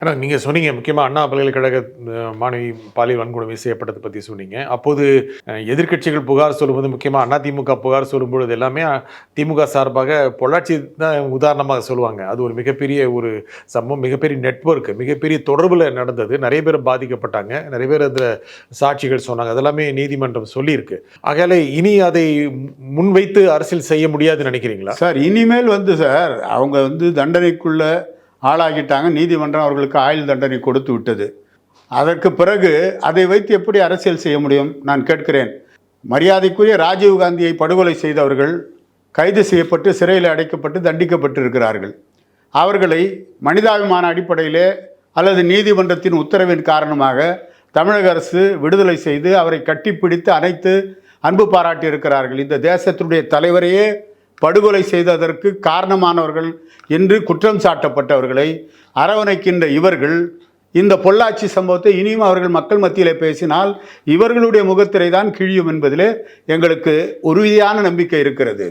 ஆனா நீங்க சொன்னீங்க முக்கியமா அண்ணா பல்கலைக்கழக மாணவி பாலியல் வன்கொடுமை செய்யப்பட்டத பத்தி சொன்னீங்க. அப்போது எதிர்க்கட்சிகள் புகார் சொல்லும்போது முக்கியமா அதிமுக புகார் சொல்லும்பொழுது எல்லாமே திமுக சார்பாக பொள்ளாச்சி தான் உதாரணமாக சொல்லுவாங்க. அது ஒரு மிகப்பெரிய ஒரு சம்பவம், மிகப்பெரிய நெட்வொர்க், மிகப்பெரிய தொடர்புல நடந்தது. நெறைய பேர் பாதிக்கப்பட்டாங்க. நெறைய பேர் அதுல சாட்சிகள் சொன்னாங்க. அதெல்லாமே நீதிமன்றம் சொல்லியிருக்கு. ஆகையால இனி அதை முன்வைத்து அரசியல் செய்ய முடியாதுன்னு நினைக்கிறீங்களா? சார் இனிமேல் சார் அவங்க தண்டனைக்குள்ள ஆளாகிட்டாங்க. நீதிமன்றம் அவர்களுக்கு ஆயுள் தண்டனை கொடுத்து விட்டது. அதற்கு பிறகு அதை வைத்து எப்படி அரசியல் செய்ய முடியும்? நான் கேட்கிறேன். மரியாதைக்குரிய ராஜீவ்காந்தியை படுகொலை செய்தவர்கள் கைது செய்யப்பட்டு சிறையில் அடைக்கப்பட்டு தண்டிக்கப்பட்டு இருக்கிறார்கள். அவர்களை மனிதாபிமான அடிப்படையிலே அல்லது நீதிமன்றத்தின் உத்தரவின் காரணமாக தமிழக அரசு விடுதலை செய்து அவரை கட்டிப்பிடித்து அணைத்து அன்பு பாராட்டி இருக்கிறார்கள். இந்த தேசத்தினுடைய தலைவரையே படுகொலை செய்ததற்கு காரணமானவர்கள் என்று குற்றம் சாட்டப்பட்டவர்களை அரவணைக்கின்ற இவர்கள் இந்த பொள்ளாச்சி சம்பவத்தை இனியும் அவர்கள் மக்கள் மத்தியிலே பேசினால் இவர்களுடைய முகத்திரை தான் கிழியும் என்பதிலே எங்களுக்கு உறுதியான நம்பிக்கை இருக்கிறது.